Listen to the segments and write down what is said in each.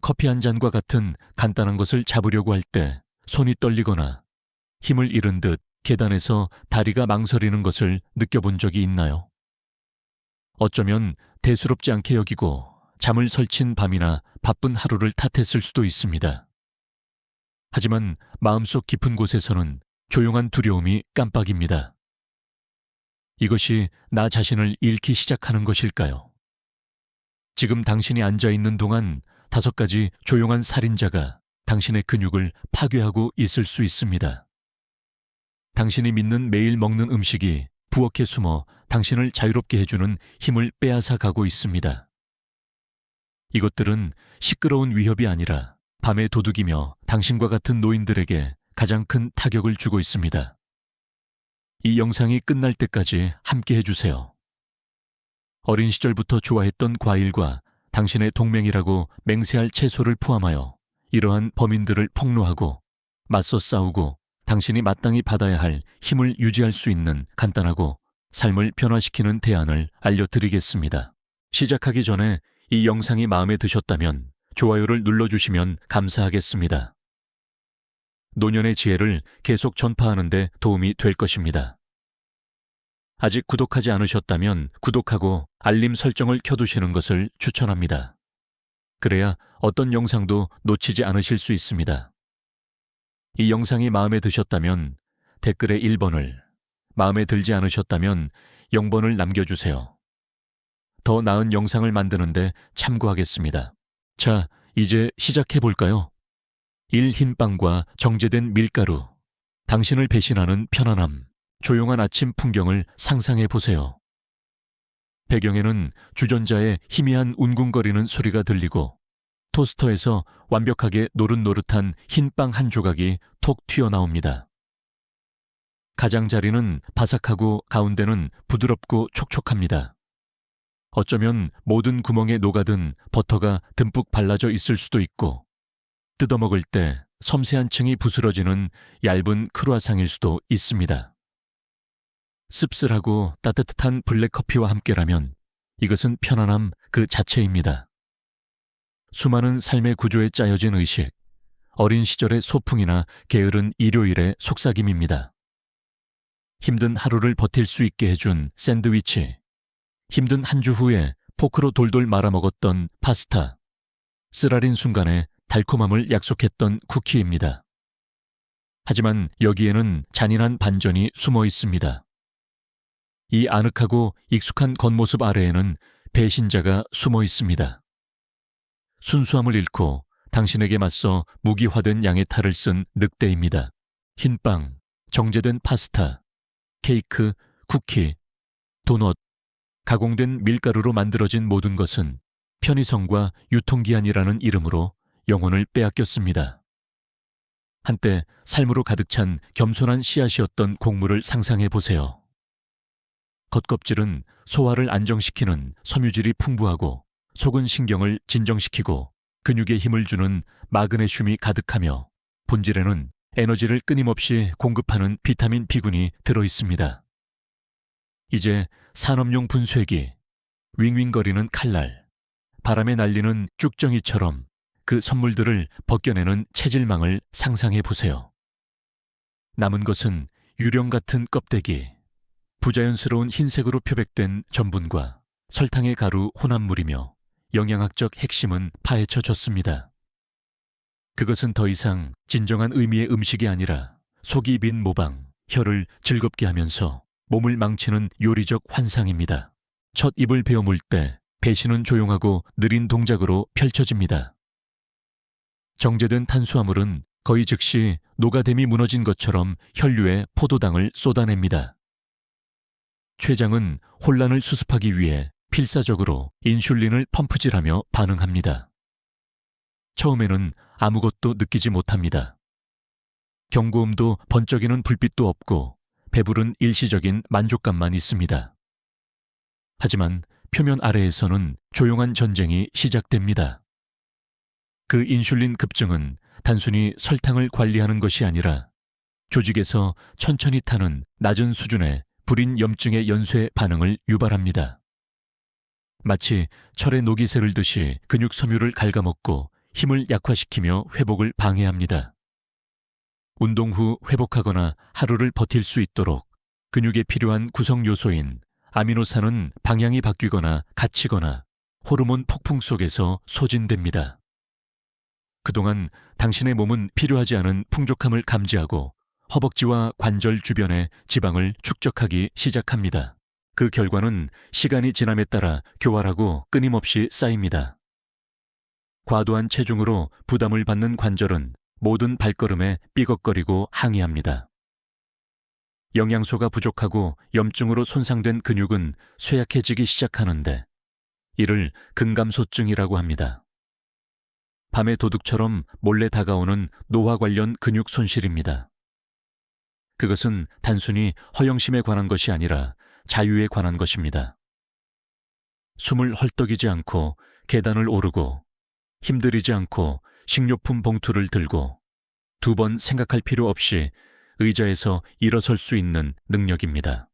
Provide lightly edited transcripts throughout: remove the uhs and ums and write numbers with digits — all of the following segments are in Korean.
커피 한 잔과 같은 간단한 것을 잡으려고 할 때 손이 떨리거나 힘을 잃은 듯 계단에서 다리가 망설이는 것을 느껴본 적이 있나요? 어쩌면 대수롭지 않게 여기고 잠을 설친 밤이나 바쁜 하루를 탓했을 수도 있습니다. 하지만 마음속 깊은 곳에서는 조용한 두려움이 깜빡입니다. 이것이 나 자신을 잃기 시작하는 것일까요? 지금 당신이 앉아있는 동안 5가지 조용한 살인자가 당신의 근육을 파괴하고 있을 수 있습니다. 당신이 믿는 매일 먹는 음식이 부엌에 숨어 당신을 자유롭게 해주는 힘을 빼앗아 가고 있습니다. 이것들은 시끄러운 위협이 아니라 밤에 도둑이며 당신과 같은 노인들에게 가장 큰 타격을 주고 있습니다. 이 영상이 끝날 때까지 함께 해주세요. 어린 시절부터 좋아했던 과일과 당신의 동맹이라고 맹세할 채소를 포함하여 이러한 범인들을 폭로하고 맞서 싸우고 당신이 마땅히 받아야 할 힘을 유지할 수 있는 간단하고 삶을 변화시키는 대안을 알려드리겠습니다. 시작하기 전에 이 영상이 마음에 드셨다면 좋아요를 눌러주시면 감사하겠습니다. 노년의 지혜를 계속 전파하는 데 도움이 될 것입니다. 아직 구독하지 않으셨다면 구독하고 알림 설정을 켜두시는 것을 추천합니다. 그래야 어떤 영상도 놓치지 않으실 수 있습니다. 이 영상이 마음에 드셨다면 댓글에 1번을, 마음에 들지 않으셨다면 0번을 남겨주세요. 더 나은 영상을 만드는데 참고하겠습니다. 자, 이제 시작해볼까요? 1. 흰빵과 정제된 밀가루. 당신을 배신하는 편안함. 조용한 아침 풍경을 상상해보세요. 배경에는 주전자의 희미한 웅궁거리는 소리가 들리고 토스터에서 완벽하게 노릇노릇한 흰빵 한 조각이 톡 튀어나옵니다. 가장자리는 바삭하고 가운데는 부드럽고 촉촉합니다. 어쩌면 모든 구멍에 녹아든 버터가 듬뿍 발라져 있을 수도 있고 뜯어먹을 때 섬세한 층이 부스러지는 얇은 크루아상일 수도 있습니다. 씁쓸하고 따뜻한 블랙커피와 함께라면 이것은 편안함 그 자체입니다. 수많은 삶의 구조에 짜여진 의식, 어린 시절의 소풍이나 게으른 일요일의 속삭임입니다. 힘든 하루를 버틸 수 있게 해준 샌드위치, 힘든 한 주 후에 포크로 돌돌 말아먹었던 파스타, 쓰라린 순간에 달콤함을 약속했던 쿠키입니다. 하지만 여기에는 잔인한 반전이 숨어 있습니다. 이 아늑하고 익숙한 겉모습 아래에는 배신자가 숨어 있습니다. 순수함을 잃고 당신에게 맞서 무기화된 양의 탈을 쓴 늑대입니다. 흰빵, 정제된 파스타, 케이크, 쿠키, 도넛, 가공된 밀가루로 만들어진 모든 것은 편의성과 유통기한이라는 이름으로 영혼을 빼앗겼습니다. 한때 삶으로 가득 찬 겸손한 씨앗이었던 곡물을 상상해 보세요. 겉껍질은 소화를 안정시키는 섬유질이 풍부하고 속은 신경을 진정시키고 근육에 힘을 주는 마그네슘이 가득하며 본질에는 에너지를 끊임없이 공급하는 비타민 B군이 들어있습니다. 이제 산업용 분쇄기, 윙윙거리는 칼날, 바람에 날리는 쭉정이처럼 그 선물들을 벗겨내는 체질망을 상상해 보세요. 남은 것은 유령 같은 껍데기, 부자연스러운 흰색으로 표백된 전분과 설탕의 가루 혼합물이며 영양학적 핵심은 파헤쳐졌습니다. 그것은 더 이상 진정한 의미의 음식이 아니라 속이 빈 모방, 혀를 즐겁게 하면서 몸을 망치는 요리적 환상입니다. 첫 입을 베어물 때 배신은 조용하고 느린 동작으로 펼쳐집니다. 정제된 탄수화물은 거의 즉시 노가댐이 무너진 것처럼 혈류에 포도당을 쏟아냅니다. 췌장은 혼란을 수습하기 위해 필사적으로 인슐린을 펌프질하며 반응합니다. 처음에는 아무것도 느끼지 못합니다. 경고음도 번쩍이는 불빛도 없고 배부른 일시적인 만족감만 있습니다. 하지만 표면 아래에서는 조용한 전쟁이 시작됩니다. 그 인슐린 급증은 단순히 설탕을 관리하는 것이 아니라 조직에서 천천히 타는 낮은 수준의 불인 염증의 연쇄 반응을 유발합니다. 마치 철의 녹이 새를 듯이 근육 섬유를 갉아먹고 힘을 약화시키며 회복을 방해합니다. 운동 후 회복하거나 하루를 버틸 수 있도록 근육에 필요한 구성 요소인 아미노산은 방향이 바뀌거나 갇히거나 호르몬 폭풍 속에서 소진됩니다. 그동안 당신의 몸은 필요하지 않은 풍족함을 감지하고 허벅지와 관절 주변의 지방을 축적하기 시작합니다. 그 결과는 시간이 지남에 따라 교활하고 끊임없이 쌓입니다. 과도한 체중으로 부담을 받는 관절은 모든 발걸음에 삐걱거리고 항의합니다. 영양소가 부족하고 염증으로 손상된 근육은 쇠약해지기 시작하는데 이를 근감소증이라고 합니다. 밤의 도둑처럼 몰래 다가오는 노화 관련 근육 손실입니다. 그것은 단순히 허영심에 관한 것이 아니라 자유에 관한 것입니다. 숨을 헐떡이지 않고 계단을 오르고 힘들이지 않고 식료품 봉투를 들고 2번 생각할 필요 없이 의자에서 일어설 수 있는 능력입니다.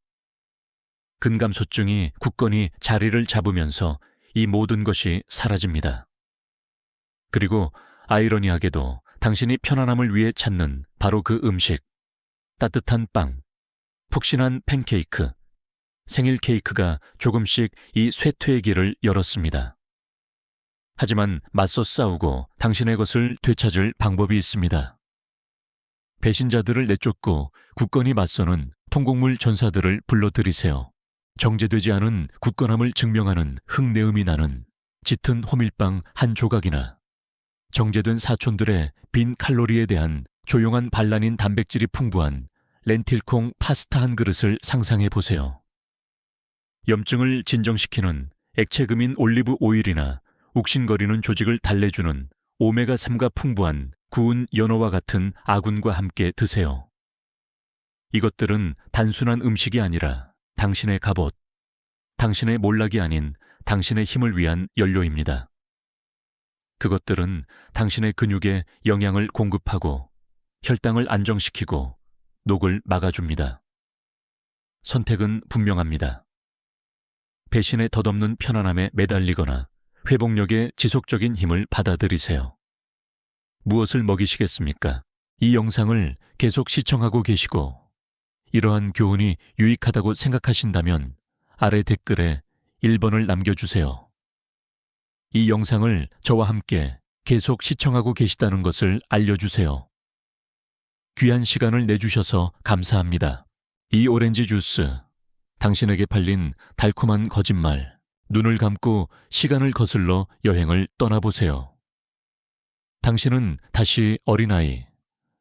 근감소증이 굳건히 자리를 잡으면서 이 모든 것이 사라집니다. 그리고 아이러니하게도 당신이 편안함을 위해 찾는 바로 그 음식, 따뜻한 빵, 푹신한 팬케이크, 생일 케이크가 조금씩 이 쇠퇴의 길을 열었습니다. 하지만 맞서 싸우고 당신의 것을 되찾을 방법이 있습니다. 배신자들을 내쫓고 굳건히 맞서는 통곡물 전사들을 불러들이세요. 정제되지 않은 굳건함을 증명하는 흙내음이 나는 짙은 호밀빵 한 조각이나 정제된 사촌들의 빈 칼로리에 대한 조용한 반란인 단백질이 풍부한 렌틸콩 파스타 한 그릇을 상상해 보세요. 염증을 진정시키는 액체금인 올리브 오일이나 욱신거리는 조직을 달래주는 오메가3가 풍부한 구운 연어와 같은 아군과 함께 드세요. 이것들은 단순한 음식이 아니라 당신의 갑옷, 당신의 몰락이 아닌 당신의 힘을 위한 연료입니다. 그것들은 당신의 근육에 영양을 공급하고 혈당을 안정시키고 녹을 막아줍니다. 선택은 분명합니다. 배신의 덧없는 편안함에 매달리거나 회복력의 지속적인 힘을 받아들이세요. 무엇을 먹이시겠습니까? 이 영상을 계속 시청하고 계시고 이러한 교훈이 유익하다고 생각하신다면 아래 댓글에 1번을 남겨주세요. 이 영상을 저와 함께 계속 시청하고 계시다는 것을 알려주세요. 귀한 시간을 내주셔서 감사합니다. 이 오렌지 주스, 당신에게 팔린 달콤한 거짓말, 눈을 감고 시간을 거슬러 여행을 떠나보세요. 당신은 다시 어린아이,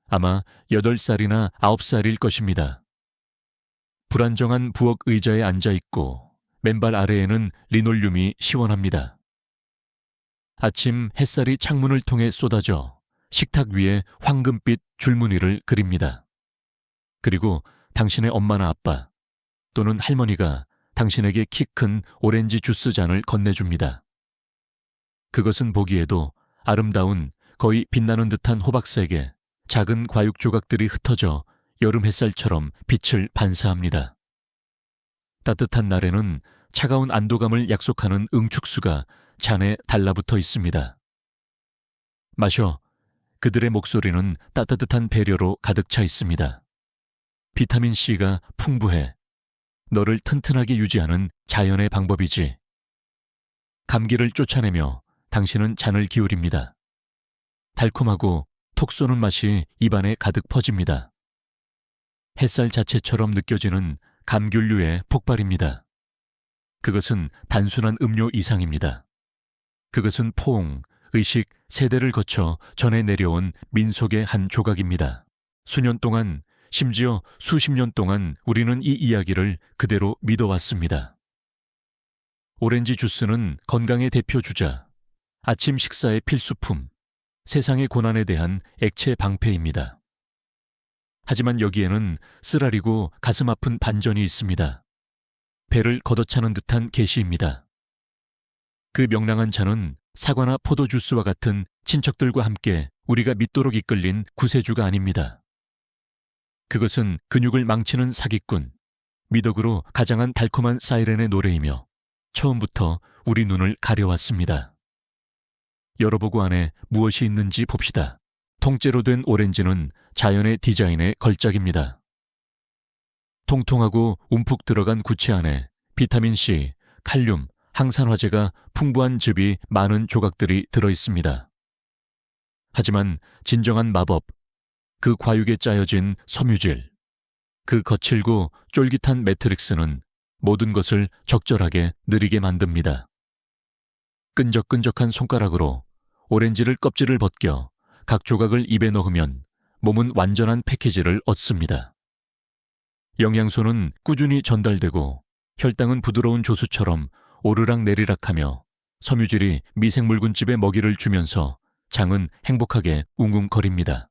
아마 8살이나 9살일 것입니다. 불안정한 부엌 의자에 앉아있고 맨발 아래에는 리놀륨이 시원합니다. 아침 햇살이 창문을 통해 쏟아져 식탁 위에 황금빛 줄무늬를 그립니다. 그리고 당신의 엄마나 아빠 또는 할머니가 당신에게 키 큰 오렌지 주스 잔을 건네줍니다. 그것은 보기에도 아름다운 거의 빛나는 듯한 호박색에 작은 과육 조각들이 흩어져 여름 햇살처럼 빛을 반사합니다. 따뜻한 날에는 차가운 안도감을 약속하는 응축수가 잔에 달라붙어 있습니다. 마셔. 그들의 목소리는 따뜻한 배려로 가득 차 있습니다. 비타민C가 풍부해. 너를 튼튼하게 유지하는 자연의 방법이지. 감기를 쫓아내며 당신은 잔을 기울입니다. 달콤하고 톡 쏘는 맛이 입안에 가득 퍼집니다. 햇살 자체처럼 느껴지는 감귤류의 폭발입니다. 그것은 단순한 음료 이상입니다. 그것은 포옹, 의식, 세대를 거쳐 전해 내려온 민속의 한 조각입니다. 수년 동안, 심지어 수십 년 동안 우리는 이 이야기를 그대로 믿어왔습니다. 오렌지 주스는 건강의 대표 주자, 아침 식사의 필수품, 세상의 고난에 대한 액체 방패입니다. 하지만 여기에는 쓰라리고 가슴 아픈 반전이 있습니다. 배를 걷어차는 듯한 계시입니다. 그 명랑한 잔은 사과나 포도 주스와 같은 친척들과 함께 우리가 믿도록 이끌린 구세주가 아닙니다. 그것은 근육을 망치는 사기꾼, 미덕으로 가장한 달콤한 사이렌의 노래이며 처음부터 우리 눈을 가려왔습니다. 열어보고 안에 무엇이 있는지 봅시다. 통째로 된 오렌지는 자연의 디자인의 걸작입니다. 통통하고 움푹 들어간 구체 안에 비타민C, 칼륨, 항산화제가 풍부한 즙이 많은 조각들이 들어있습니다. 하지만 진정한 마법, 그 과육에 짜여진 섬유질, 그 거칠고 쫄깃한 매트릭스는 모든 것을 적절하게 느리게 만듭니다. 끈적끈적한 손가락으로 오렌지를 껍질을 벗겨 각 조각을 입에 넣으면 몸은 완전한 패키지를 얻습니다. 영양소는 꾸준히 전달되고 혈당은 부드러운 조수처럼 오르락내리락하며 섬유질이 미생물군집에 먹이를 주면서 장은 행복하게 웅웅거립니다.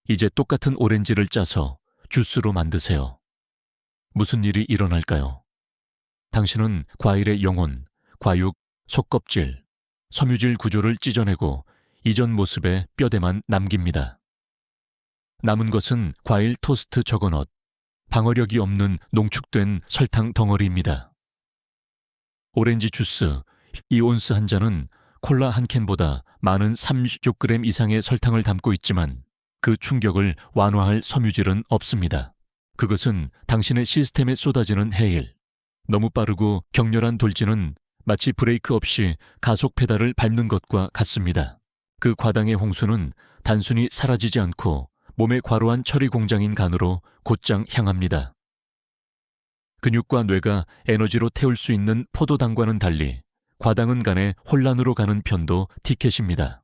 이제 똑같은 오렌지를 짜서 주스로 만드세요. 무슨 일이 일어날까요? 당신은 과일의 영혼, 과육, 속껍질, 섬유질 구조를 찢어내고 이전 모습의 뼈대만 남깁니다. 남은 것은 과일 토스트 저거넛, 방어력이 없는 농축된 설탕 덩어리입니다. 오렌지 주스 2온스 한 잔은 콜라 한 캔보다 많은 36g 이상의 설탕을 담고 있지만 그 충격을 완화할 섬유질은 없습니다. 그것은 당신의 시스템에 쏟아지는 해일. 너무 빠르고 격렬한 돌진은 마치 브레이크 없이 가속 페달을 밟는 것과 같습니다. 그 과당의 홍수는 단순히 사라지지 않고 몸의 과로한 처리 공장인 간으로 곧장 향합니다. 근육과 뇌가 에너지로 태울 수 있는 포도당과는 달리 과당은 간에 혼란으로 가는 편도 티켓입니다.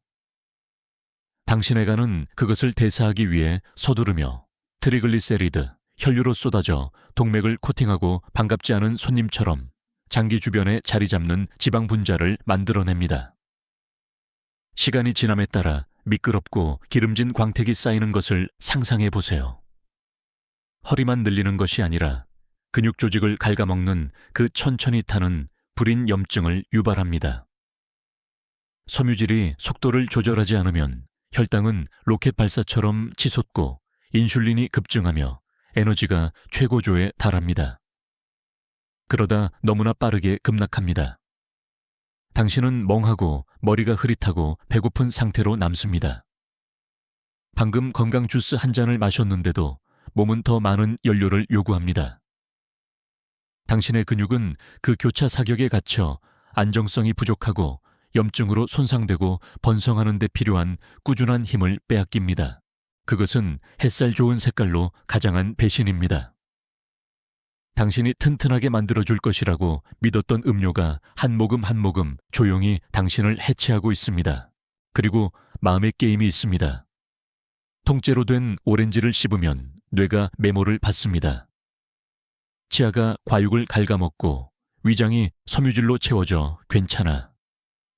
당신의 간은 그것을 대사하기 위해 서두르며 트리글리세리드, 혈류로 쏟아져 동맥을 코팅하고 반갑지 않은 손님처럼 장기 주변에 자리 잡는 지방 분자를 만들어냅니다. 시간이 지남에 따라 미끄럽고 기름진 광택이 쌓이는 것을 상상해 보세요. 허리만 늘리는 것이 아니라 근육 조직을 갉아먹는 그 천천히 타는 불인 염증을 유발합니다. 섬유질이 속도를 조절하지 않으면 혈당은 로켓 발사처럼 치솟고 인슐린이 급증하며 에너지가 최고조에 달합니다. 그러다 너무나 빠르게 급락합니다. 당신은 멍하고 머리가 흐릿하고 배고픈 상태로 남습니다. 방금 건강 주스 한 잔을 마셨는데도 몸은 더 많은 연료를 요구합니다. 당신의 근육은 그 교차 사격에 갇혀 안정성이 부족하고 염증으로 손상되고 번성하는 데 필요한 꾸준한 힘을 빼앗깁니다. 그것은 햇살 좋은 색깔로 가장한 배신입니다. 당신이 튼튼하게 만들어줄 것이라고 믿었던 음료가 한 모금 한 모금 조용히 당신을 해체하고 있습니다. 그리고 마음의 게임이 있습니다. 통째로 된 오렌지를 씹으면 뇌가 메모를 받습니다. 치아가 과육을 갉아먹고 위장이 섬유질로 채워져 괜찮아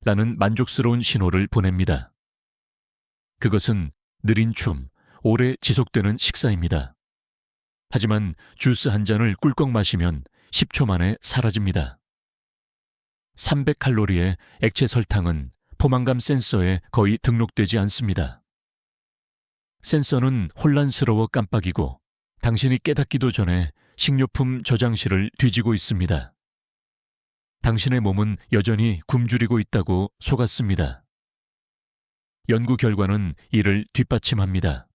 라는 만족스러운 신호를 보냅니다. 그것은 느린 춤, 오래 지속되는 식사입니다. 하지만 주스 한 잔을 꿀꺽 마시면 10초 만에 사라집니다. 300칼로리의 액체 설탕은 포만감 센서에 거의 등록되지 않습니다. 센서는 혼란스러워 깜빡이고 당신이 깨닫기도 전에 식료품 저장실을 뒤지고 있습니다. 당신의 몸은 여전히 굶주리고 있다고 속았습니다. 연구 결과는 이를 뒷받침합니다.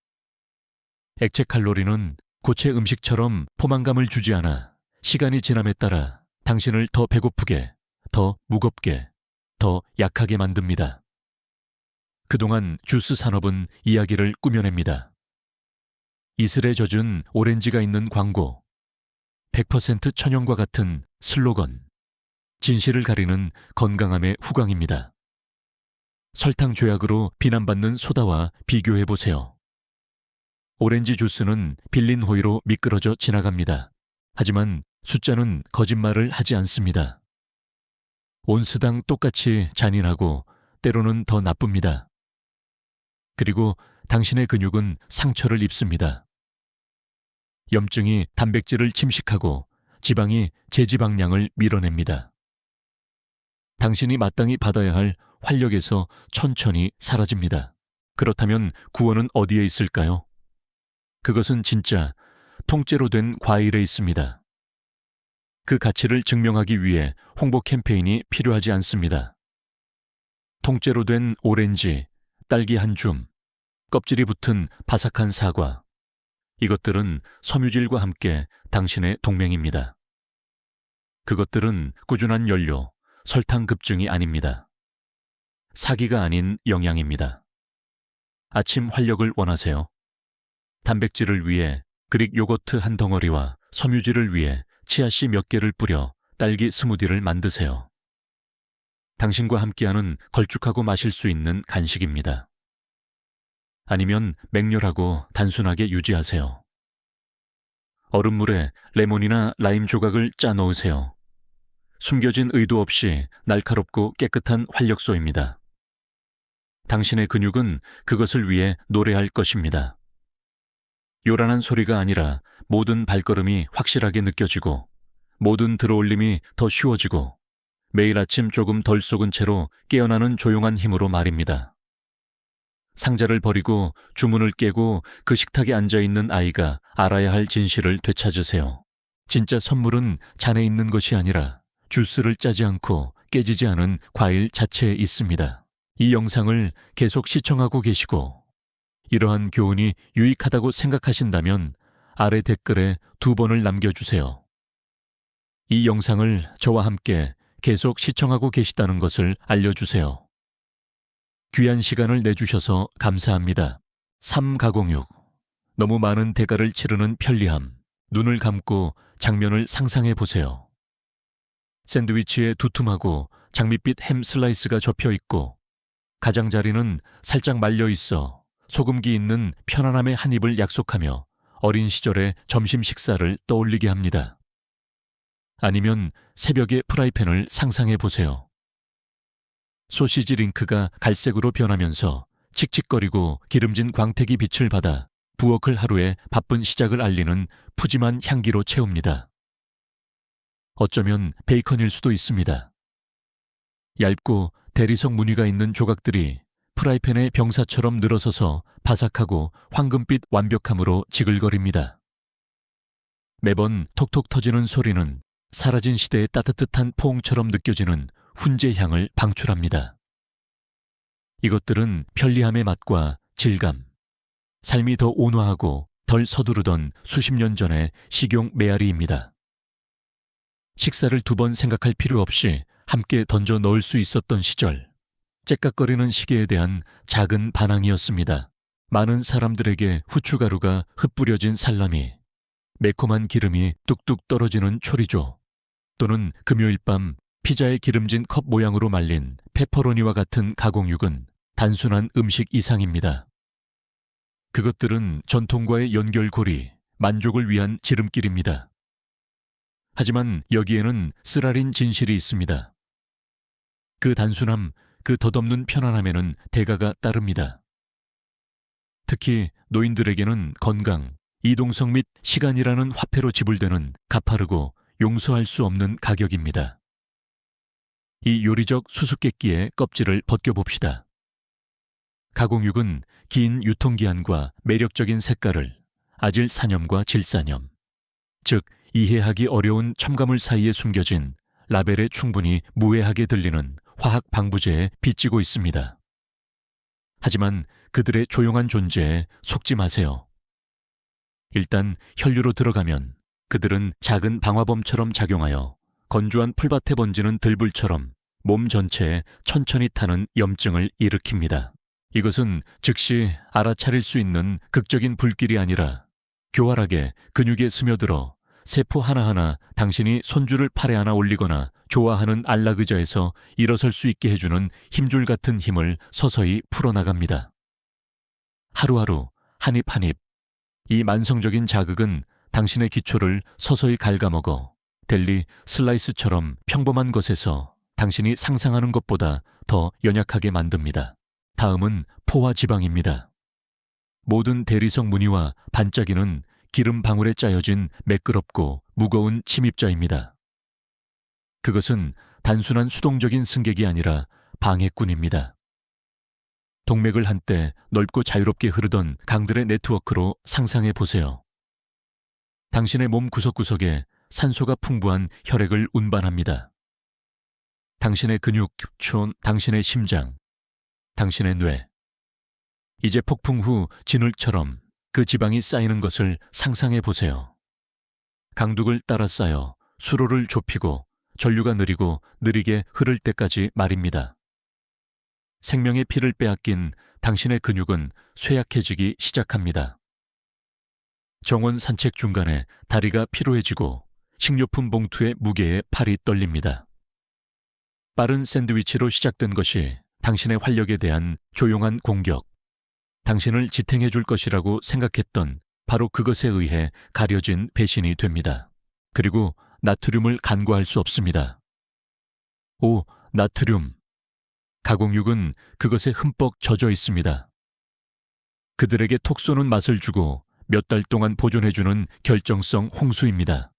액체 칼로리는 고체 음식처럼 포만감을 주지 않아 시간이 지남에 따라 당신을 더 배고프게, 더 무겁게, 더 약하게 만듭니다. 그동안 주스 산업은 이야기를 꾸며냅니다. 이슬에 젖은 오렌지가 있는 광고, 100% 천연과 같은 슬로건, 진실을 가리는 건강함의 후광입니다. 설탕 죄악으로 비난받는 소다와 비교해보세요. 오렌지 주스는 빌린 호의로 미끄러져 지나갑니다. 하지만 숫자는 거짓말을 하지 않습니다. 온스당 똑같이 잔인하고 때로는 더 나쁩니다. 그리고 당신의 근육은 상처를 입습니다. 염증이 단백질을 침식하고 지방이 제지방량을 밀어냅니다. 당신이 마땅히 받아야 할 활력에서 천천히 사라집니다. 그렇다면 구원은 어디에 있을까요? 그것은 진짜 통째로 된 과일에 있습니다. 그 가치를 증명하기 위해 홍보 캠페인이 필요하지 않습니다. 통째로 된 오렌지, 딸기 한 줌, 껍질이 붙은 바삭한 사과. 이것들은 섬유질과 함께 당신의 동맹입니다. 그것들은 꾸준한 연료, 설탕 급증이 아닙니다. 사기가 아닌 영양입니다. 아침 활력을 원하세요? 단백질을 위해 그릭 요거트 한 덩어리와 섬유질을 위해 치아씨 몇 개를 뿌려 딸기 스무디를 만드세요. 당신과 함께하는 걸쭉하고 마실 수 있는 간식입니다. 아니면 맹렬하고 단순하게 유지하세요. 얼음물에 레몬이나 라임 조각을 짜 넣으세요. 숨겨진 의도 없이 날카롭고 깨끗한 활력소입니다. 당신의 근육은 그것을 위해 노래할 것입니다. 요란한 소리가 아니라 모든 발걸음이 확실하게 느껴지고 모든 들어올림이 더 쉬워지고 매일 아침 조금 덜 속은 채로 깨어나는 조용한 힘으로 말입니다. 상자를 버리고 주문을 깨고 그 식탁에 앉아있는 아이가 알아야 할 진실을 되찾으세요. 진짜 선물은 잔에 있는 것이 아니라 주스를 짜지 않고 깨지지 않은 과일 자체에 있습니다. 이 영상을 계속 시청하고 계시고 이러한 교훈이 유익하다고 생각하신다면 아래 댓글에 2번을 남겨주세요. 이 영상을 저와 함께 계속 시청하고 계시다는 것을 알려주세요. 귀한 시간을 내주셔서 감사합니다. 3가공육. 너무 많은 대가를 치르는 편리함. 눈을 감고 장면을 상상해 보세요. 샌드위치에 두툼하고 장밋빛 햄 슬라이스가 접혀 있고 가장자리는 살짝 말려 있어 소금기 있는 편안함의 한 입을 약속하며 어린 시절의 점심 식사를 떠올리게 합니다. 아니면 새벽의 프라이팬을 상상해 보세요. 소시지 링크가 갈색으로 변하면서 칙칙거리고 기름진 광택이 빛을 받아 부엌을 하루의 바쁜 시작을 알리는 푸짐한 향기로 채웁니다. 어쩌면 베이컨일 수도 있습니다. 얇고 대리석 무늬가 있는 조각들이 프라이팬의 병사처럼 늘어서서 바삭하고 황금빛 완벽함으로 지글거립니다. 매번 톡톡 터지는 소리는 사라진 시대의 따뜻한 포옹처럼 느껴지는 훈제 향을 방출합니다. 이것들은 편리함의 맛과 질감, 삶이 더 온화하고 덜 서두르던 수십 년 전의 식용 메아리입니다. 식사를 2번 생각할 필요 없이 함께 던져 넣을 수 있었던 시절, 째깍거리는 시계에 대한 작은 반항이었습니다. 많은 사람들에게 후춧가루가 흩뿌려진 살라미, 매콤한 기름이 뚝뚝 떨어지는 초리조, 또는 금요일 밤 피자의 기름진 컵 모양으로 말린 페퍼로니와 같은 가공육은 단순한 음식 이상입니다. 그것들은 전통과의 연결고리, 만족을 위한 지름길입니다. 하지만 여기에는 쓰라린 진실이 있습니다. 그 단순함, 그 덧없는 편안함에는 대가가 따릅니다. 특히 노인들에게는 건강, 이동성 및 시간이라는 화폐로 지불되는 가파르고 용서할 수 없는 가격입니다. 이 요리적 수수께끼의 껍질을 벗겨봅시다. 가공육은 긴 유통기한과 매력적인 색깔을, 아질 산염과 질산염, 즉 이해하기 어려운 첨가물 사이에 숨겨진 라벨에 충분히 무해하게 들리는 화학 방부제에 빚지고 있습니다. 하지만 그들의 조용한 존재에 속지 마세요. 일단 혈류로 들어가면 그들은 작은 방화범처럼 작용하여 건조한 풀밭에 번지는 들불처럼 몸 전체에 천천히 타는 염증을 일으킵니다. 이것은 즉시 알아차릴 수 있는 극적인 불길이 아니라 교활하게 근육에 스며들어 세포 하나하나 당신이 손줄을 팔에 하나 올리거나 좋아하는 안락의자에서 일어설 수 있게 해주는 힘줄 같은 힘을 서서히 풀어나갑니다. 하루하루, 한 입 한 입, 이 만성적인 자극은 당신의 기초를 서서히 갉아먹어 델리 슬라이스처럼 평범한 것에서 당신이 상상하는 것보다 더 연약하게 만듭니다. 다음은 포화 지방입니다. 모든 대리석 무늬와 반짝이는 기름 방울에 짜여진 매끄럽고 무거운 침입자입니다. 그것은 단순한 수동적인 승객이 아니라 방해꾼입니다. 동맥을 한때 넓고 자유롭게 흐르던 강들의 네트워크로 상상해 보세요. 당신의 몸 구석구석에 산소가 풍부한 혈액을 운반합니다. 당신의 근육, 촌, 당신의 심장, 당신의 뇌. 이제 폭풍 후 진흙처럼 그 지방이 쌓이는 것을 상상해 보세요. 강둑을 따라 쌓여 수로를 좁히고 전류가 느리게 흐를 때까지 말입니다. 생명의 피를 빼앗긴 당신의 근육은 쇠약해지기 시작합니다. 정원 산책 중간에 다리가 피로해지고 식료품 봉투의 무게에 팔이 떨립니다. 빠른 샌드위치로 시작된 것이 당신의 활력에 대한 조용한 공격, 당신을 지탱해 줄 것이라고 생각했던 바로 그것에 의해 가려진 배신이 됩니다. 그리고 나트륨을 간과할 수 없습니다. 오, 나트륨. 가공육은 그것에 흠뻑 젖어 있습니다. 그들에게 톡 쏘는 맛을 주고 몇 달 동안 보존해주는 결정성 홍수입니다.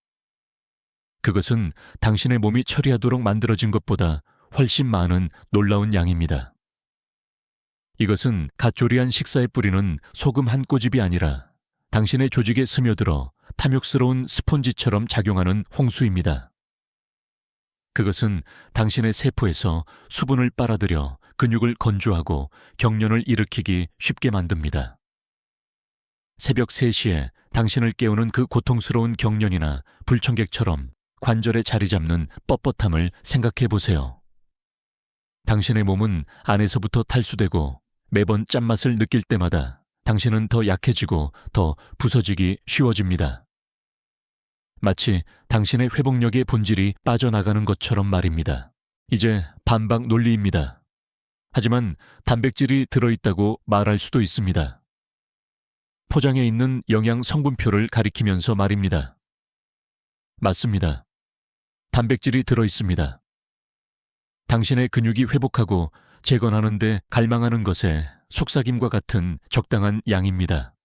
그것은 당신의 몸이 처리하도록 만들어진 것보다 훨씬 많은 놀라운 양입니다. 이것은 갓 조리한 식사에 뿌리는 소금 한 꼬집이 아니라 당신의 조직에 스며들어 탐욕스러운 스폰지처럼 작용하는 홍수입니다. 그것은 당신의 세포에서 수분을 빨아들여 근육을 건조하고 경련을 일으키기 쉽게 만듭니다. 새벽 3시에 당신을 깨우는 그 고통스러운 경련이나 불청객처럼 관절에 자리 잡는 뻣뻣함을 생각해 보세요. 당신의 몸은 안에서부터 탈수되고 매번 짠맛을 느낄 때마다 당신은 더 약해지고 더 부서지기 쉬워집니다. 마치 당신의 회복력의 본질이 빠져나가는 것처럼 말입니다. 이제 반박 논리입니다. 하지만 단백질이 들어있다고 말할 수도 있습니다. 포장에 있는 영양 성분표를 가리키면서 말입니다. 맞습니다. 단백질이 들어있습니다. 당신의 근육이 회복하고 재건하는 데 갈망하는 것에 속삭임과 같은 적당한 양입니다.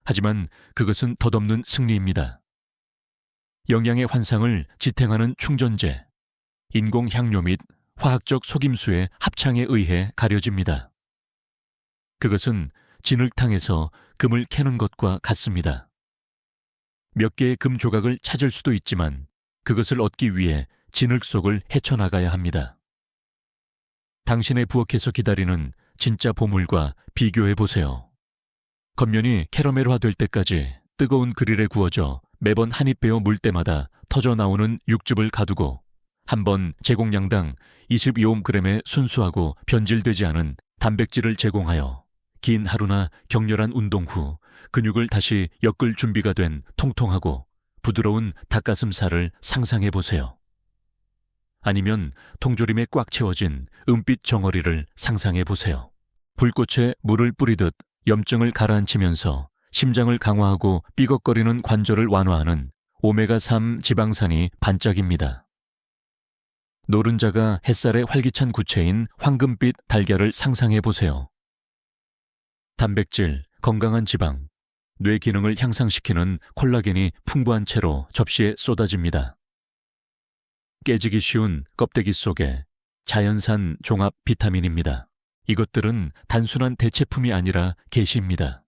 하지만 그것은 덧없는 승리입니다. 영양의 환상을 지탱하는 충전재, 인공 향료 및 화학적 속임수의 합창에 의해 가려집니다. 그것은 진흙탕에서 금을 캐는 것과 같습니다. 몇 개의 금 조각을 찾을 수도 있지만 그것을 얻기 위해 진흙 속을 헤쳐나가야 합니다. 당신의 부엌에서 기다리는 진짜 보물과 비교해 보세요. 겉면이 캐러멜화될 때까지 뜨거운 그릴에 구워져 매번 한입 베어 물 때마다 터져 나오는 육즙을 가두고 한번 제공량당 22옴g의 순수하고 변질되지 않은 단백질을 제공하여 긴 하루나 격렬한 운동 후 근육을 다시 엮을 준비가 된 통통하고 부드러운 닭가슴살을 상상해 보세요. 아니면 통조림에 꽉 채워진 은빛 정어리를 상상해 보세요. 불꽃에 물을 뿌리듯 염증을 가라앉히면서 심장을 강화하고 삐걱거리는 관절을 완화하는 오메가3 지방산이 반짝입니다. 노른자가 햇살의 활기찬 구체인 황금빛 달걀을 상상해 보세요. 단백질, 건강한 지방, 뇌 기능을 향상시키는 콜라겐이 풍부한 채로 접시에 쏟아집니다. 깨지기 쉬운 껍데기 속에 자연산 종합 비타민입니다. 이것들은 단순한 대체품이 아니라 계시입니다.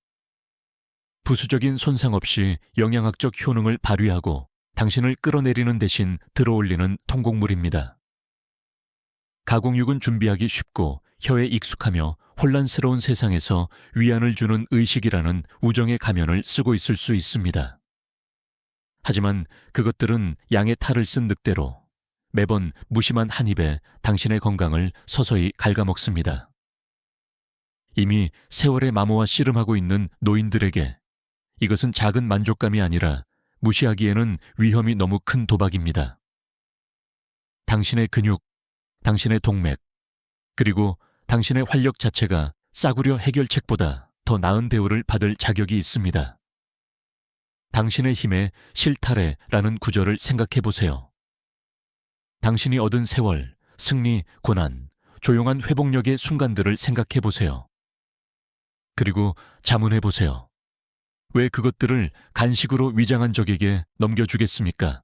부수적인 손상 없이 영양학적 효능을 발휘하고 당신을 끌어내리는 대신 들어올리는 통곡물입니다. 가공육은 준비하기 쉽고 혀에 익숙하며 혼란스러운 세상에서 위안을 주는 의식이라는 우정의 가면을 쓰고 있을 수 있습니다. 하지만 그것들은 양의 탈을 쓴 늑대로 매번 무심한 한 입에 당신의 건강을 서서히 갉아먹습니다. 이미 세월의 마모와 씨름하고 있는 노인들에게 이것은 작은 만족감이 아니라 무시하기에는 위험이 너무 큰 도박입니다. 당신의 근육, 당신의 동맥, 그리고 당신의 활력 자체가 싸구려 해결책보다 더 나은 대우를 받을 자격이 있습니다. 당신의 힘의 실타래라는 구절을 생각해 보세요. 당신이 얻은 세월, 승리, 고난, 조용한 회복력의 순간들을 생각해 보세요. 그리고 자문해 보세요. 왜 그것들을 간식으로 위장한 적에게 넘겨주겠습니까?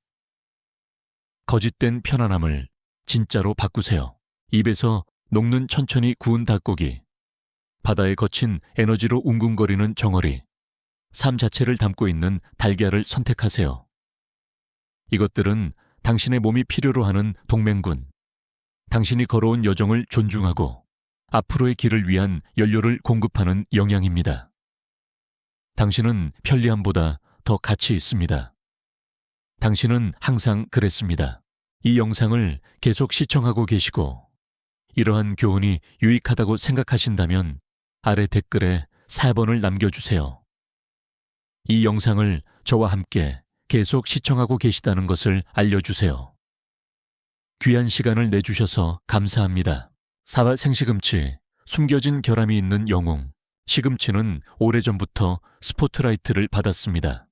거짓된 편안함을 진짜로 바꾸세요. 입에서 녹는 천천히 구운 닭고기, 바다에 거친 에너지로 웅궁거리는 정어리, 삶 자체를 담고 있는 달걀을 선택하세요. 이것들은 당신의 몸이 필요로 하는 동맹군, 당신이 걸어온 여정을 존중하고 앞으로의 길을 위한 연료를 공급하는 영양입니다. 당신은 편리함보다 더 가치 있습니다. 당신은 항상 그랬습니다. 이 영상을 계속 시청하고 계시고 이러한 교훈이 유익하다고 생각하신다면 아래 댓글에 4번을 남겨주세요. 이 영상을 저와 함께 계속 시청하고 계시다는 것을 알려주세요. 귀한 시간을 내주셔서 감사합니다. 사바 생시금치, 숨겨진 결함이 있는 영웅. 시금치는 오래전부터 스포트라이트를 받았습니다.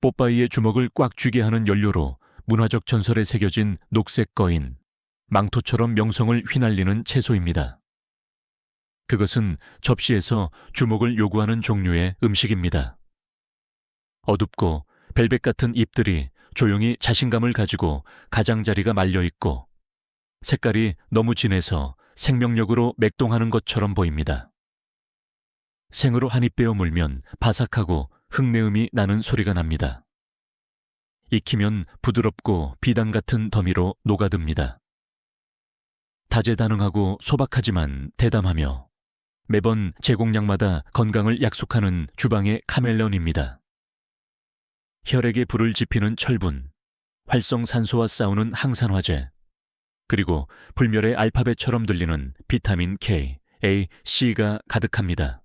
뽀빠이의 주먹을 꽉 쥐게 하는 연료로 문화적 전설에 새겨진 녹색 거인, 망토처럼 명성을 휘날리는 채소입니다. 그것은 접시에서 주목을 요구하는 종류의 음식입니다. 어둡고 벨벳 같은 잎들이 조용히 자신감을 가지고 가장자리가 말려있고 색깔이 너무 진해서 생명력으로 맥동하는 것처럼 보입니다. 생으로 한 입 베어 물면 바삭하고 흙내음이 나는 소리가 납니다. 익히면 부드럽고 비단 같은 더미로 녹아듭니다. 다재다능하고 소박하지만 대담하며 매번 제공량마다 건강을 약속하는 주방의 카멜레온입니다. 혈액에 불을 지피는 철분, 활성산소와 싸우는 항산화제, 그리고 불멸의 알파벳처럼 들리는 비타민 K, A, C가 가득합니다.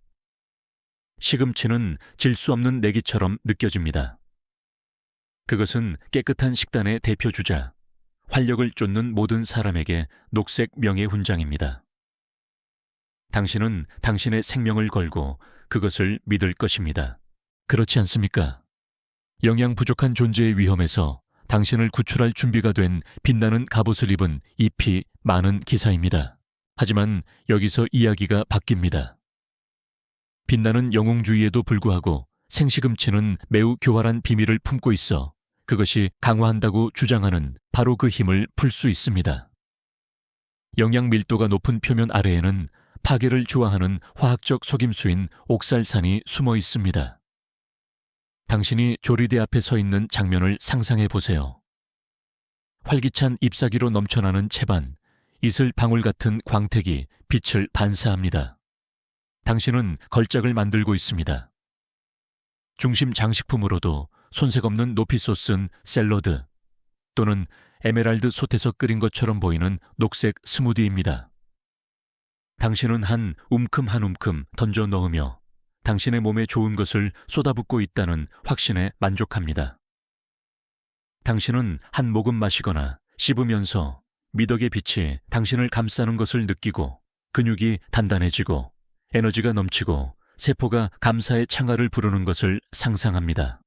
시금치는 질 수 없는 내기처럼 느껴집니다. 그것은 깨끗한 식단의 대표 주자, 활력을 쫓는 모든 사람에게 녹색 명예훈장입니다. 당신은 당신의 생명을 걸고 그것을 믿을 것입니다. 그렇지 않습니까? 영양 부족한 존재의 위험에서 당신을 구출할 준비가 된 빛나는 갑옷을 입은 잎이 많은 기사입니다. 하지만 여기서 이야기가 바뀝니다. 빛나는 영웅주의에도 불구하고 생시금치는 매우 교활한 비밀을 품고 있어 그것이 강화한다고 주장하는 바로 그 힘을 풀 수 있습니다. 영양 밀도가 높은 표면 아래에는 파괴를 좋아하는 화학적 속임수인 옥살산이 숨어 있습니다. 당신이 조리대 앞에 서 있는 장면을 상상해 보세요. 활기찬 잎사귀로 넘쳐나는 채반, 이슬 방울 같은 광택이 빛을 반사합니다. 당신은 걸작을 만들고 있습니다. 중심 장식품으로도 손색 없는 높이 솟은 샐러드 또는 에메랄드 솥에서 끓인 것처럼 보이는 녹색 스무디입니다. 당신은 한 움큼 던져 넣으며 당신의 몸에 좋은 것을 쏟아붓고 있다는 확신에 만족합니다. 당신은 한 모금 마시거나 씹으면서 미덕의 빛이 당신을 감싸는 것을 느끼고 근육이 단단해지고 에너지가 넘치고 세포가 감사의 창가를 부르는 것을 상상합니다.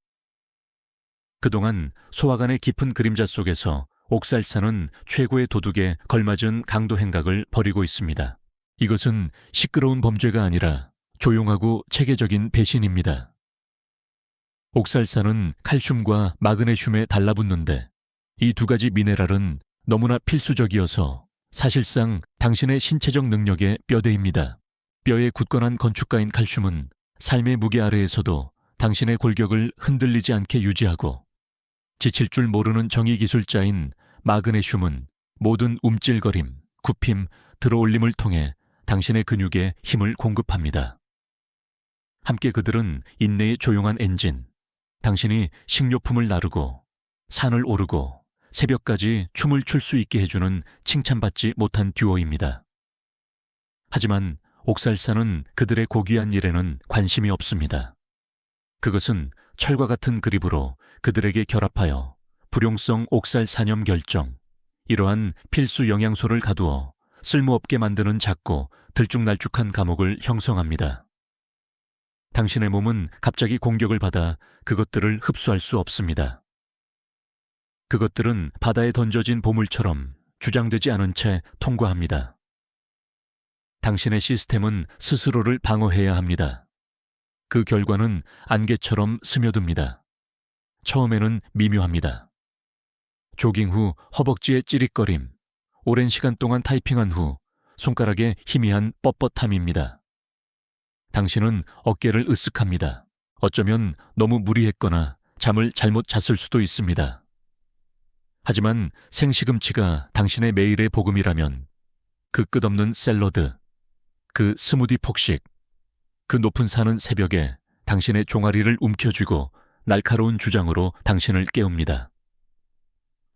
그동안 소화관의 깊은 그림자 속에서 옥살산은 최고의 도둑에 걸맞은 강도 행각을 벌이고 있습니다. 이것은 시끄러운 범죄가 아니라 조용하고 체계적인 배신입니다. 옥살산은 칼슘과 마그네슘에 달라붙는데 이 두 가지 미네랄은 너무나 필수적이어서 사실상 당신의 신체적 능력의 뼈대입니다. 뼈의 굳건한 건축가인 칼슘은 삶의 무게 아래에서도 당신의 골격을 흔들리지 않게 유지하고 지칠 줄 모르는 정의기술자인 마그네슘은 모든 움찔거림, 굽힘, 들어올림을 통해 당신의 근육에 힘을 공급합니다. 함께 그들은 인내의 조용한 엔진, 당신이 식료품을 나르고 산을 오르고 새벽까지 춤을 출 수 있게 해주는 칭찬받지 못한 듀오입니다. 하지만 옥살산은 그들의 고귀한 일에는 관심이 없습니다. 그것은 철과 같은 그립으로 그들에게 결합하여 불용성 옥살 산염 결정, 이러한 필수 영양소를 가두어 쓸모없게 만드는 작고 들쭉날쭉한 감옥을 형성합니다. 당신의 몸은 갑자기 공격을 받아 그것들을 흡수할 수 없습니다. 그것들은 바다에 던져진 보물처럼 주장되지 않은 채 통과합니다. 당신의 시스템은 스스로를 방어해야 합니다. 그 결과는 안개처럼 스며듭니다. 처음에는 미묘합니다. 조깅 후 허벅지의 찌릿거림, 오랜 시간 동안 타이핑한 후 손가락에 희미한 뻣뻣함입니다. 당신은 어깨를 으쓱합니다. 어쩌면 너무 무리했거나 잠을 잘못 잤을 수도 있습니다. 하지만 생시금치가 당신의 매일의 복음이라면 그 끝없는 샐러드, 그 스무디 폭식, 그 높은 산은 새벽에 당신의 종아리를 움켜쥐고 날카로운 주장으로 당신을 깨웁니다.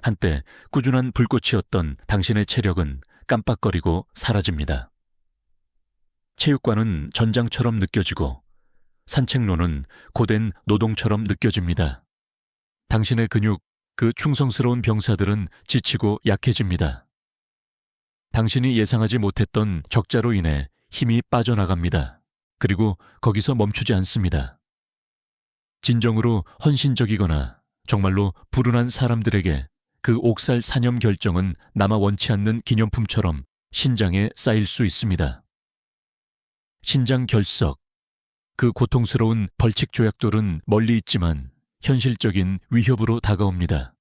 한때 꾸준한 불꽃이었던 당신의 체력은 깜빡거리고 사라집니다. 체육관은 전장처럼 느껴지고 산책로는 고된 노동처럼 느껴집니다. 당신의 근육, 그 충성스러운 병사들은 지치고 약해집니다. 당신이 예상하지 못했던 적자로 인해 힘이 빠져나갑니다. 그리고 거기서 멈추지 않습니다. 진정으로 헌신적이거나 정말로 불운한 사람들에게 그 옥살 사념 결정은 남아 원치 않는 기념품처럼 신장에 쌓일 수 있습니다. 신장 결석, 그 고통스러운 벌칙 조약돌은 멀리 있지만 현실적인 위협으로 다가옵니다.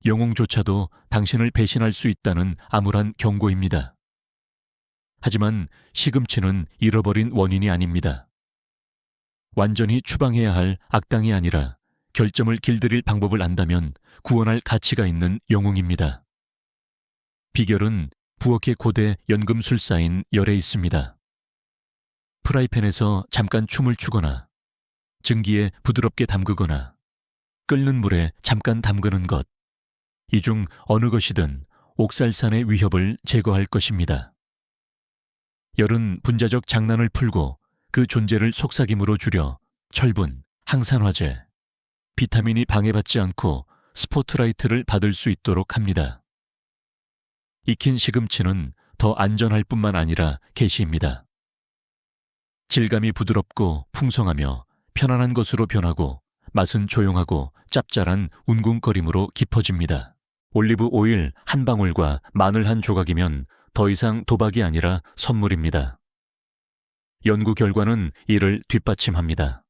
영웅조차도 당신을 배신할 수 있다는 암울한 경고입니다. 하지만 시금치는 잃어버린 원인이 아닙니다. 완전히 추방해야 할 악당이 아니라 결점을 길들일 방법을 안다면 구원할 가치가 있는 영웅입니다. 비결은 부엌의 고대 연금술사인 열에 있습니다. 프라이팬에서 잠깐 춤을 추거나 증기에 부드럽게 담그거나 끓는 물에 잠깐 담그는 것, 이 중 어느 것이든 옥살산의 위협을 제거할 것입니다. 열은 분자적 장난을 풀고 그 존재를 속삭임으로 줄여 철분, 항산화제, 비타민이 방해받지 않고 스포트라이트를 받을 수 있도록 합니다. 익힌 시금치는 더 안전할 뿐만 아니라 계시입니다. 질감이 부드럽고 풍성하며 편안한 것으로 변하고 맛은 조용하고 짭짤한 운궁거림으로 깊어집니다. 올리브 오일 한 방울과 마늘 한 조각이면 더 이상 도박이 아니라 선물입니다. 연구 결과는 이를 뒷받침합니다.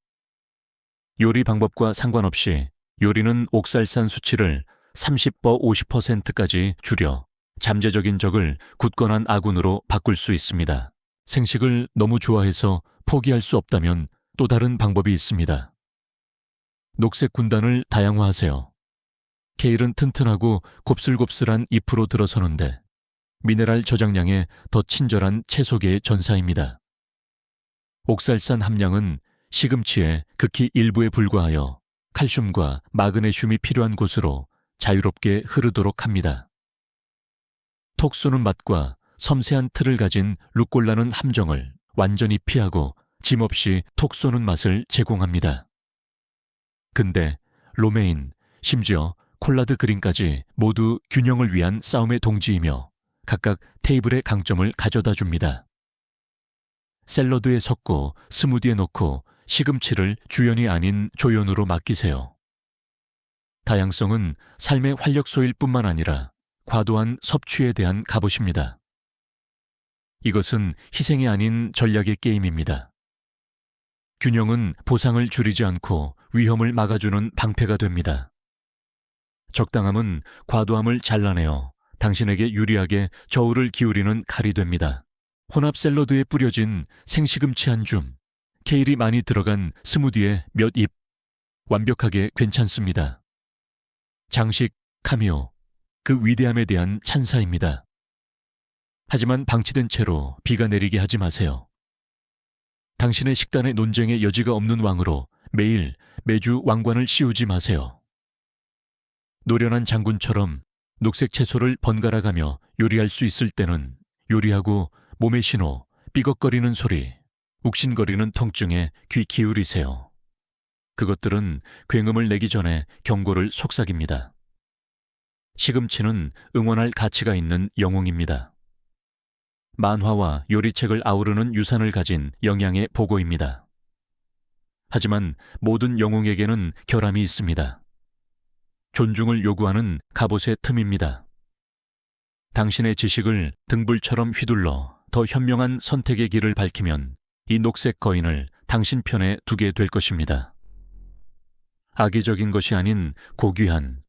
요리 방법과 상관없이 요리는 옥살산 수치를 30% 50%까지 줄여 잠재적인 적을 굳건한 아군으로 바꿀 수 있습니다. 생식을 너무 좋아해서 포기할 수 없다면 또 다른 방법이 있습니다. 녹색 군단을 다양화하세요. 케일은 튼튼하고 곱슬곱슬한 잎으로 들어서는데 미네랄 저장량에 더 친절한 채소계의 전사입니다. 옥살산 함량은 시금치의 극히 일부에 불과하여 칼슘과 마그네슘이 필요한 곳으로 자유롭게 흐르도록 합니다. 톡 쏘는 맛과 섬세한 틀을 가진 루꼴라는 함정을 완전히 피하고 짐없이 톡 쏘는 맛을 제공합니다. 근데 로메인, 심지어 콜라드 그린까지 모두 균형을 위한 싸움의 동지이며 각각 테이블의 강점을 가져다 줍니다. 샐러드에 섞고 스무디에 넣고 시금치를 주연이 아닌 조연으로 맡기세요. 다양성은 삶의 활력소일 뿐만 아니라 과도한 섭취에 대한 갑옷입니다. 이것은 희생이 아닌 전략의 게임입니다. 균형은 보상을 줄이지 않고 위험을 막아주는 방패가 됩니다. 적당함은 과도함을 잘라내어 당신에게 유리하게 저울을 기울이는 칼이 됩니다. 혼합 샐러드에 뿌려진 생시금치 한 줌, 케일이 많이 들어간 스무디에 몇 잎, 완벽하게 괜찮습니다. 장식, 카미오, 그 위대함에 대한 찬사입니다. 하지만 방치된 채로 비가 내리게 하지 마세요. 당신의 식단에 논쟁의 여지가 없는 왕으로 매주 왕관을 씌우지 마세요. 노련한 장군처럼 녹색 채소를 번갈아가며 요리할 수 있을 때는 요리하고 몸의 신호, 삐걱거리는 소리, 욱신거리는 통증에 귀 기울이세요. 그것들은 굉음을 내기 전에 경고를 속삭입니다. 시금치는 응원할 가치가 있는 영웅입니다. 만화와 요리책을 아우르는 유산을 가진 영양의 보고입니다. 하지만 모든 영웅에게는 결함이 있습니다. 존중을 요구하는 갑옷의 틈입니다. 당신의 지식을 등불처럼 휘둘러 더 현명한 선택의 길을 밝히면 이 녹색 거인을 당신 편에 두게 될 것입니다. 악의적인 것이 아닌 고귀한,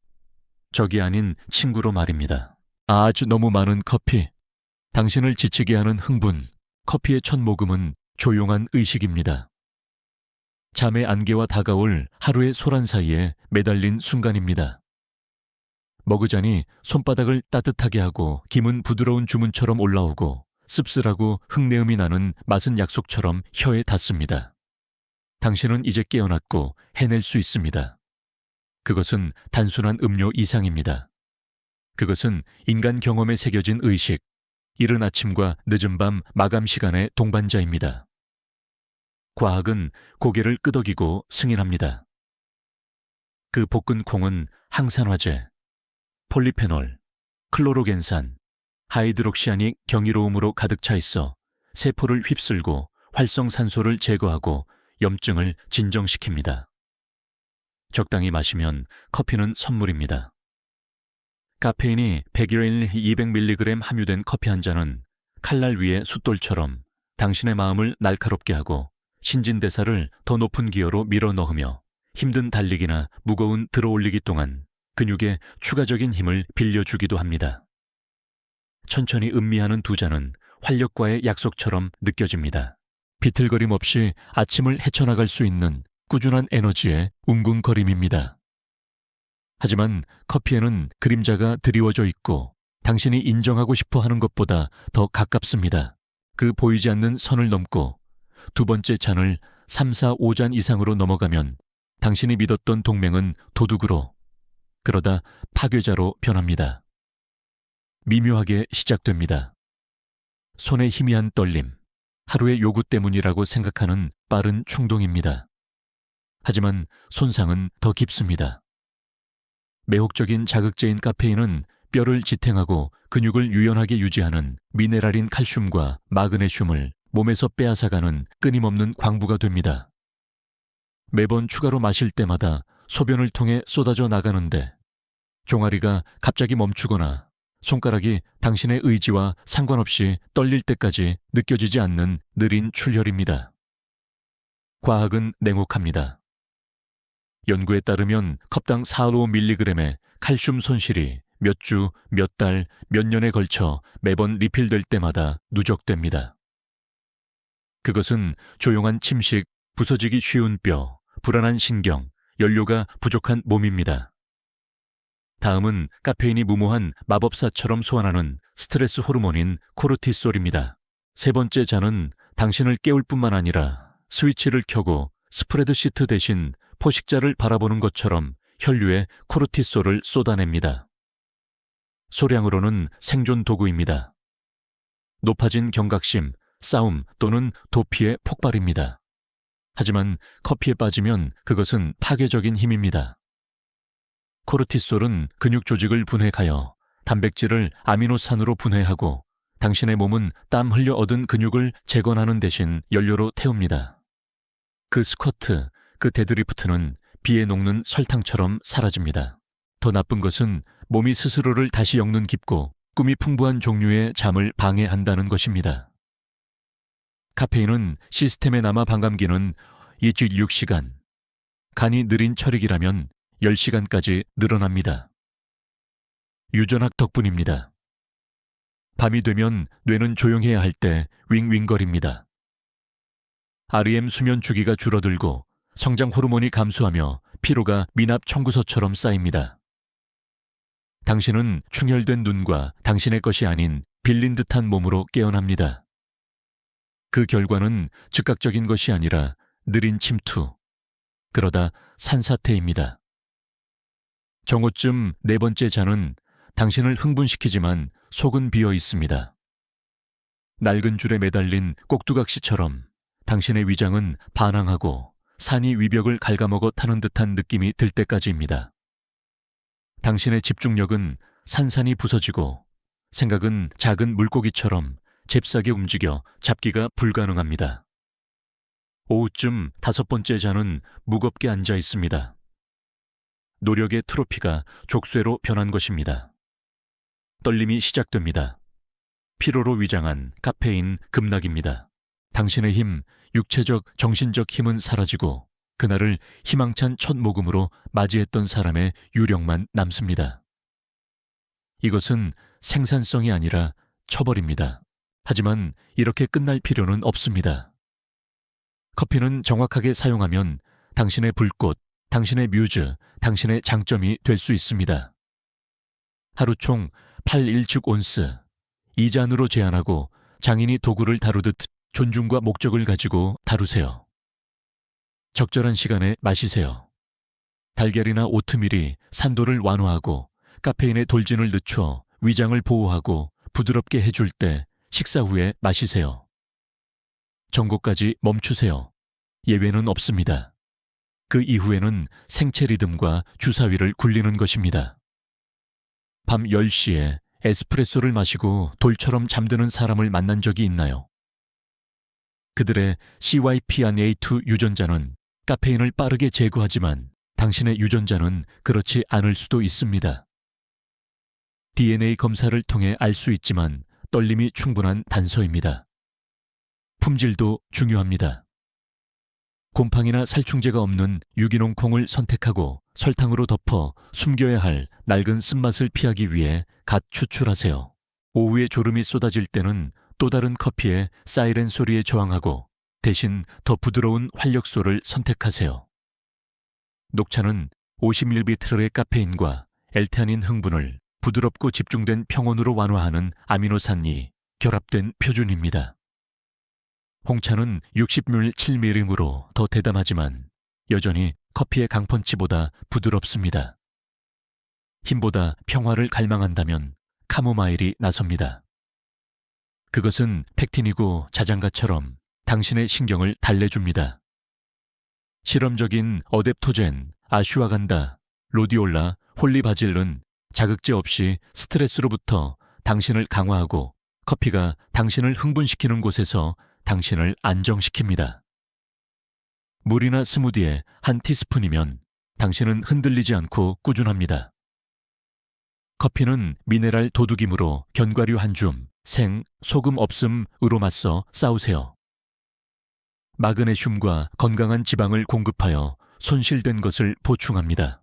적이 아닌 친구로 말입니다. 아주 너무 많은 커피. 당신을 지치게 하는 흥분, 커피의 첫 모금은 조용한 의식입니다. 잠의 안개와 다가올 하루의 소란 사이에 매달린 순간입니다. 머그잔이 손바닥을 따뜻하게 하고 김은 부드러운 주문처럼 올라오고 씁쓸하고 흙내음이 나는 맛은 약속처럼 혀에 닿습니다. 당신은 이제 깨어났고 해낼 수 있습니다. 그것은 단순한 음료 이상입니다. 그것은 인간 경험에 새겨진 의식, 이른 아침과 늦은 밤 마감 시간의 동반자입니다. 과학은 고개를 끄덕이고 승인합니다. 그 볶은 콩은 항산화제, 폴리페놀, 클로로겐산, 하이드록시아닉 경이로움으로 가득 차 있어 세포를 휩쓸고 활성산소를 제거하고 염증을 진정시킵니다. 적당히 마시면 커피는 선물입니다. 카페인이 100일 200mg 함유된 커피 한 잔은 칼날 위의 숫돌처럼 당신의 마음을 날카롭게 하고 신진대사를 더 높은 기어로 밀어넣으며 힘든 달리기나 무거운 들어올리기 동안 근육에 추가적인 힘을 빌려주기도 합니다. 천천히 음미하는 두 잔은 활력과의 약속처럼 느껴집니다. 비틀거림 없이 아침을 헤쳐나갈 수 있는 꾸준한 에너지의 웅궁거림입니다. 하지만 커피에는 그림자가 드리워져 있고 당신이 인정하고 싶어 하는 것보다 더 가깝습니다. 그 보이지 않는 선을 넘고 두 번째 잔을 3, 4, 5잔 이상으로 넘어가면 당신이 믿었던 동맹은 도둑으로, 그러다 파괴자로 변합니다. 미묘하게 시작됩니다. 손에 희미한 떨림, 하루의 요구 때문이라고 생각하는 빠른 충동입니다. 하지만 손상은 더 깊습니다. 매혹적인 자극제인 카페인은 뼈를 지탱하고 근육을 유연하게 유지하는 미네랄인 칼슘과 마그네슘을 몸에서 빼앗아가는 끊임없는 광부가 됩니다. 매번 추가로 마실 때마다 소변을 통해 쏟아져 나가는데 종아리가 갑자기 멈추거나 손가락이 당신의 의지와 상관없이 떨릴 때까지 느껴지지 않는 느린 출혈입니다. 과학은 냉혹합니다. 연구에 따르면 컵당 4~5mg의 칼슘 손실이 몇 주, 몇 달, 몇 년에 걸쳐 매번 리필될 때마다 누적됩니다. 그것은 조용한 침식, 부서지기 쉬운 뼈, 불안한 신경, 연료가 부족한 몸입니다. 다음은 카페인이 무모한 마법사처럼 소환하는 스트레스 호르몬인 코르티솔입니다. 세 번째 잔은 당신을 깨울 뿐만 아니라 스위치를 켜고 스프레드 시트 대신 포식자를 바라보는 것처럼 혈류에 코르티솔을 쏟아냅니다. 소량으로는 생존 도구입니다. 높아진 경각심, 싸움 또는 도피의 폭발입니다. 하지만 커피에 빠지면 그것은 파괴적인 힘입니다. 코르티솔은 근육 조직을 분해하여 단백질을 아미노산으로 분해하고 당신의 몸은 땀 흘려 얻은 근육을 재건하는 대신 연료로 태웁니다. 그 스쿼트, 그 데드리프트는 비에 녹는 설탕처럼 사라집니다. 더 나쁜 것은 몸이 스스로를 다시 엮는 깊고 꿈이 풍부한 종류의 잠을 방해한다는 것입니다. 카페인은 시스템에 남아 반감기는 일주일 6시간, 간이 느린 처리기라면 10시간까지 늘어납니다. 유전학 덕분입니다. 밤이 되면 뇌는 조용해야 할 때 윙윙거립니다. REM 수면 주기가 줄어들고 성장 호르몬이 감소하며 피로가 미납 청구서처럼 쌓입니다. 당신은 충혈된 눈과 당신의 것이 아닌 빌린 듯한 몸으로 깨어납니다. 그 결과는 즉각적인 것이 아니라 느린 침투, 그러다 산사태입니다. 정오쯤 네 번째 잔은 당신을 흥분시키지만 속은 비어 있습니다. 낡은 줄에 매달린 꼭두각시처럼 당신의 위장은 반항하고 산이 위벽을 갉아먹어 타는 듯한 느낌이 들 때까지입니다. 당신의 집중력은 산산이 부서지고 생각은 작은 물고기처럼 잽싸게 움직여 잡기가 불가능합니다. 오후쯤 다섯 번째 잔은 무겁게 앉아 있습니다. 노력의 트로피가 족쇄로 변한 것입니다. 떨림이 시작됩니다. 피로로 위장한 카페인 급락입니다. 당신의 힘, 육체적, 정신적 힘은 사라지고 그날을 희망찬 첫 모금으로 맞이했던 사람의 유령만 남습니다. 이것은 생산성이 아니라 처벌입니다. 하지만 이렇게 끝날 필요는 없습니다. 커피는 정확하게 사용하면 당신의 불꽃, 당신의 뮤즈, 당신의 장점이 될 수 있습니다. 하루 총 8일축 온스, 2잔으로 제한하고 장인이 도구를 다루듯 존중과 목적을 가지고 다루세요. 적절한 시간에 마시세요. 달걀이나 오트밀이 산도를 완화하고 카페인의 돌진을 늦춰 위장을 보호하고 부드럽게 해줄 때 식사 후에 마시세요. 정고까지 멈추세요. 예외는 없습니다. 그 이후에는 생체 리듬과 주사위를 굴리는 것입니다. 밤 10시에 에스프레소를 마시고 돌처럼 잠드는 사람을 만난 적이 있나요? 그들의 CYP2A2 유전자는 카페인을 빠르게 제거하지만 당신의 유전자는 그렇지 않을 수도 있습니다. DNA 검사를 통해 알 수 있지만 떨림이 충분한 단서입니다. 품질도 중요합니다. 곰팡이나 살충제가 없는 유기농 콩을 선택하고 설탕으로 덮어 숨겨야 할 낡은 쓴맛을 피하기 위해 갓 추출하세요. 오후에 졸음이 쏟아질 때는 또 다른 커피에 사이렌 소리에 저항하고 대신 더 부드러운 활력소를 선택하세요. 녹차는 50ml의 카페인과 엘테아닌 흥분을 부드럽고 집중된 평온으로 완화하는 아미노산이 결합된 표준입니다. 홍차는 60ml/7ml으로 더 대담하지만 여전히 커피의 강펀치보다 부드럽습니다. 힘보다 평화를 갈망한다면 카모마일이 나섭니다. 그것은 펙틴이고 자장가처럼 당신의 신경을 달래줍니다. 실험적인 어댑토젠, 아슈와간다, 로디올라, 홀리바질은 자극제 없이 스트레스로부터 당신을 강화하고 커피가 당신을 흥분시키는 곳에서 당신을 안정시킵니다. 물이나 스무디에 한 티스푼이면 당신은 흔들리지 않고 꾸준합니다. 커피는 미네랄 도둑이므로 견과류 한 줌, 생, 소금 없음으로 맞서 싸우세요. 마그네슘과 건강한 지방을 공급하여 손실된 것을 보충합니다.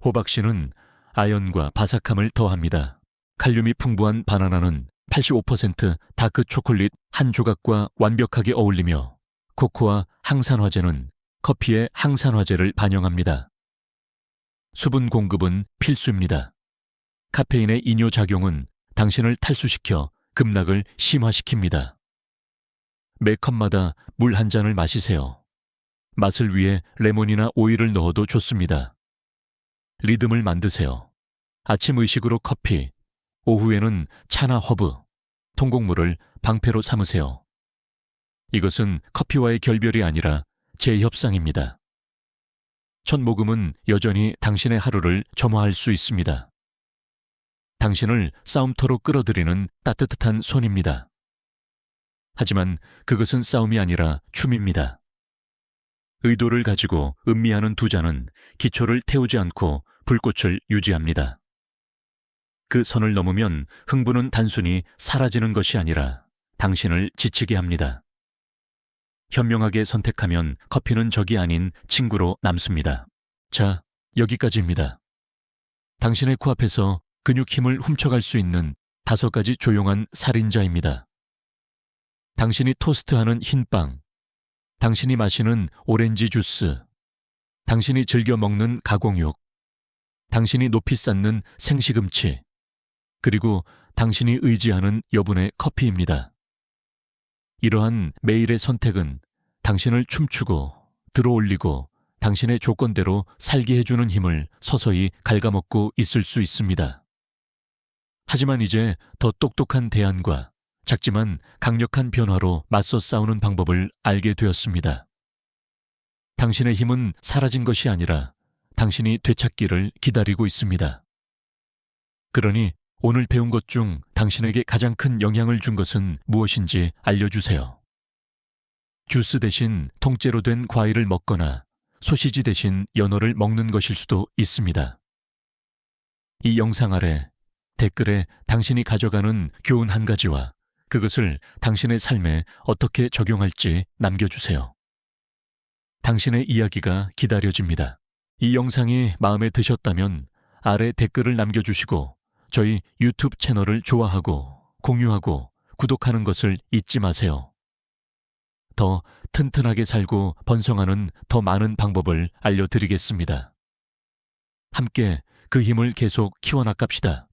호박씨는 아연과 바삭함을 더합니다. 칼륨이 풍부한 바나나는 85% 다크 초콜릿 한 조각과 완벽하게 어울리며 코코아 항산화제는 커피의 항산화제를 반영합니다. 수분 공급은 필수입니다. 카페인의 이뇨작용은 당신을 탈수시켜 급락을 심화시킵니다. 매 컵마다 물 한 잔을 마시세요. 맛을 위해 레몬이나 오일을 넣어도 좋습니다. 리듬을 만드세요. 아침 의식으로 커피, 오후에는 차나 허브, 통곡물을 방패로 삼으세요. 이것은 커피와의 결별이 아니라 재협상입니다. 첫 모금은 여전히 당신의 하루를 점화할 수 있습니다. 당신을 싸움터로 끌어들이는 따뜻한 손입니다. 하지만 그것은 싸움이 아니라 춤입니다. 의도를 가지고 음미하는 두 잔은 기초를 태우지 않고 불꽃을 유지합니다. 그 선을 넘으면 흥분은 단순히 사라지는 것이 아니라 당신을 지치게 합니다. 현명하게 선택하면 커피는 적이 아닌 친구로 남습니다. 자, 여기까지입니다. 당신의 코앞에서 근육 힘을 훔쳐갈 수 있는 5가지 조용한 살인자입니다. 당신이 토스트하는 흰빵, 당신이 마시는 오렌지 주스, 당신이 즐겨 먹는 가공육, 당신이 높이 쌓는 생시금치, 그리고 당신이 의지하는 여분의 커피입니다. 이러한 매일의 선택은 당신을 춤추고 들어올리고 당신의 조건대로 살게 해주는 힘을 서서히 갉아먹고 있을 수 있습니다. 하지만 이제 더 똑똑한 대안과 작지만 강력한 변화로 맞서 싸우는 방법을 알게 되었습니다. 당신의 힘은 사라진 것이 아니라 당신이 되찾기를 기다리고 있습니다. 그러니 오늘 배운 것 중 당신에게 가장 큰 영향을 준 것은 무엇인지 알려주세요. 주스 대신 통째로 된 과일을 먹거나 소시지 대신 연어를 먹는 것일 수도 있습니다. 이 영상 아래 댓글에 당신이 가져가는 교훈 한 가지와 그것을 당신의 삶에 어떻게 적용할지 남겨주세요. 당신의 이야기가 기다려집니다. 이 영상이 마음에 드셨다면 아래 댓글을 남겨주시고 저희 유튜브 채널을 좋아하고 공유하고 구독하는 것을 잊지 마세요. 더 튼튼하게 살고 번성하는 더 많은 방법을 알려드리겠습니다. 함께 그 힘을 계속 키워나갑시다.